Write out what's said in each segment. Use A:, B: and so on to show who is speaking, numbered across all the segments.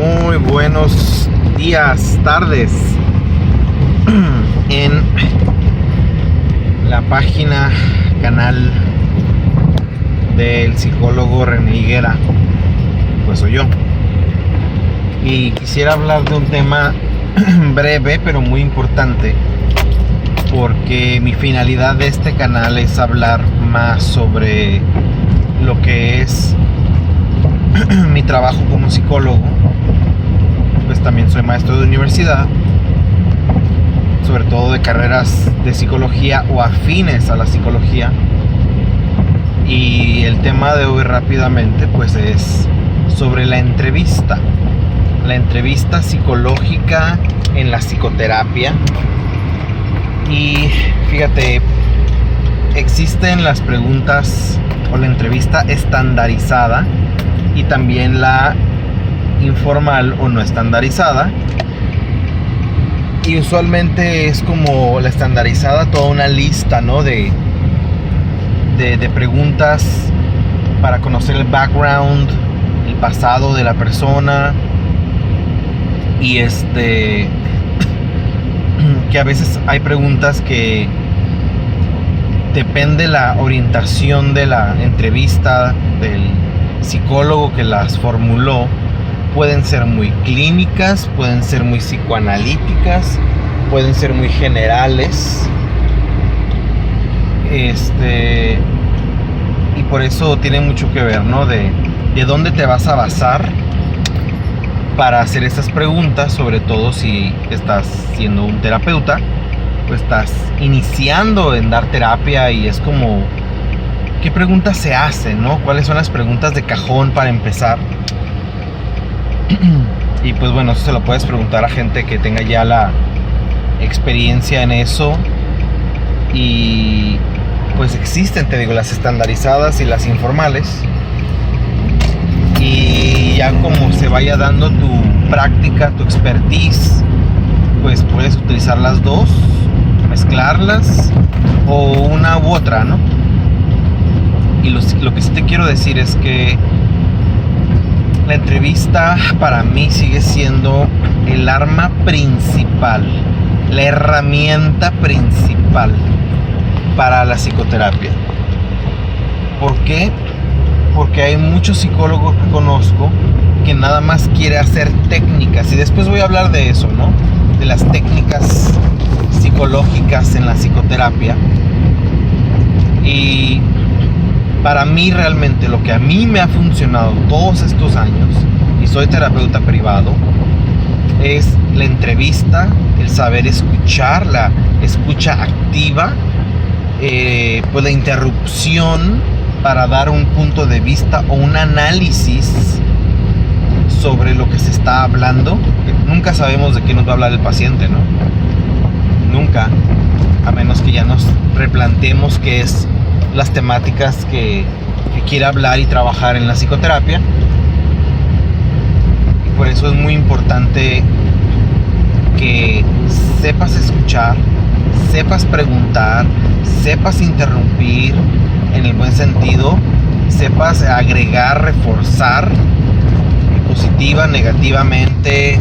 A: Muy buenos días, tardes. En la página, canal del psicólogo René Higuera, pues soy yo. Y quisiera hablar de un tema breve pero muy importante, porque mi finalidad de este canal es hablar más sobre lo que es mi trabajo como psicólogo. Pues también soy maestro de universidad, sobre todo de carreras de psicología o afines a la psicología. Y el tema de hoy rápidamente pues es sobre la entrevista psicológica en la psicoterapia. Y fíjate, existen las preguntas o la entrevista estandarizada y también la informal o no estandarizada. Y usualmente es como la estandarizada, toda una lista, ¿no? de preguntas para conocer el background, el pasado de la persona. Y que a veces hay preguntas que depende la orientación de la entrevista, del psicólogo que las formuló. Pueden ser muy clínicas, pueden ser muy psicoanalíticas, pueden ser muy generales. Y por eso tiene mucho que ver, ¿no? De dónde te vas a basar para hacer estas preguntas, sobre todo si estás siendo un terapeuta, pues estás iniciando en dar terapia y es como, ¿qué preguntas se hacen, no? ¿Cuáles son las preguntas de cajón para empezar? Y pues bueno, eso se lo puedes preguntar a gente que tenga ya la experiencia en eso. Y pues existen, te digo, las estandarizadas y las informales. Y ya como se vaya dando tu práctica, tu expertise, pues puedes utilizar las dos, mezclarlas o una u otra, ¿no? Y lo que sí te quiero decir es que la entrevista para mí sigue siendo el arma principal, la herramienta principal para la psicoterapia. ¿Por qué? Porque hay muchos psicólogos que conozco que nada más quiere hacer técnicas, y después voy a hablar de eso, ¿no? De las técnicas psicológicas en la psicoterapia. Y para mí realmente lo que a mí me ha funcionado todos estos años, y soy terapeuta privado, es la entrevista, el saber escuchar, la escucha activa, pues la interrupción para dar un punto de vista o un análisis sobre lo que se está hablando. Nunca sabemos de qué nos va a hablar el paciente, ¿no? Nunca, a menos que ya nos replanteemos qué es las temáticas que quiere hablar y trabajar en la psicoterapia. Y por eso es muy importante que sepas escuchar, sepas preguntar, sepas interrumpir en el buen sentido, sepas agregar, reforzar positiva, negativamente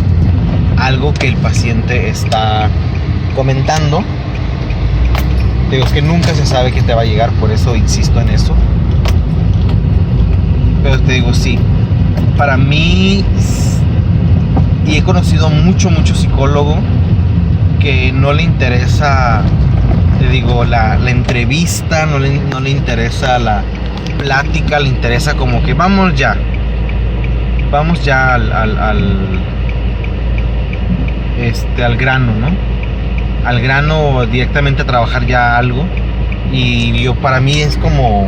A: algo que el paciente está comentando. Digo, es que nunca se sabe qué te va a llegar, por eso insisto en eso. Pero te digo, sí, para mí, y he conocido mucho psicólogo que no le interesa, te digo, la entrevista, no le interesa la plática, le interesa como que vamos ya al grano, ¿no? Al grano, directamente a trabajar ya algo. Y para mí es como,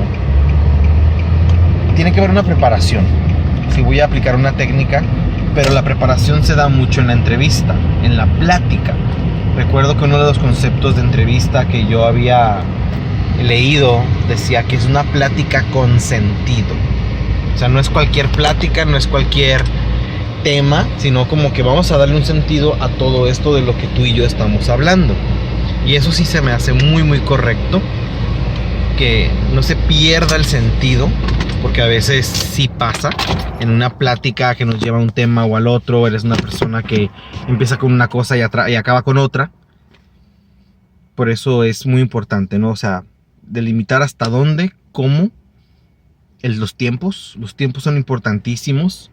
A: tiene que haber una preparación si voy a aplicar una técnica, pero la preparación se da mucho en la entrevista, en la plática. Recuerdo que uno de los conceptos de entrevista que yo había leído decía que es una plática con sentido. O sea, no es cualquier plática, no es cualquier tema, sino como que vamos a darle un sentido a todo esto de lo que tú y yo estamos hablando. Y eso sí se me hace muy correcto, que no se pierda el sentido porque a veces sí pasa en una plática que nos lleva a un tema o al otro. Eres una persona que empieza con una cosa y acaba con otra. Por eso es muy importante, ¿no? O sea, delimitar hasta dónde, cómo, los tiempos son importantísimos.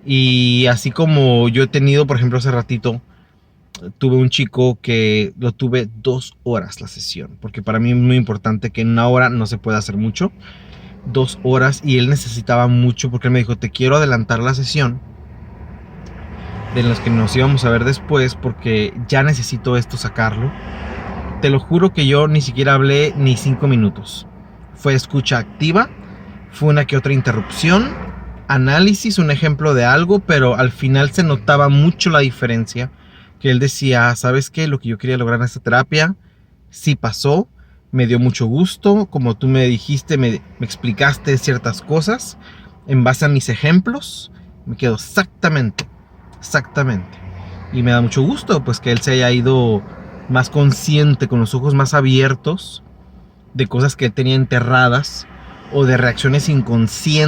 A: Y así como yo he tenido, por ejemplo, hace ratito tuve un chico que lo tuve 2 horas la sesión, porque para mí es muy importante que en 1 hora no se puede hacer mucho. 2 horas, y él necesitaba mucho porque él me dijo: te quiero adelantar la sesión de los que nos íbamos a ver después, porque ya necesito esto sacarlo. Te lo juro que yo ni siquiera hablé ni 5 minutos. Fue escucha activa, fue una que otra interrupción, análisis, un ejemplo de algo, pero al final se notaba mucho la diferencia. Que él decía: ¿sabes qué? Lo que yo quería lograr en esta terapia sí pasó. Me dio mucho gusto, como tú me dijiste, me explicaste ciertas cosas en base a mis ejemplos. Me quedo exactamente. Y me da mucho gusto pues que él se haya ido más consciente, con los ojos más abiertos, de cosas que él tenía enterradas o de reacciones inconscientes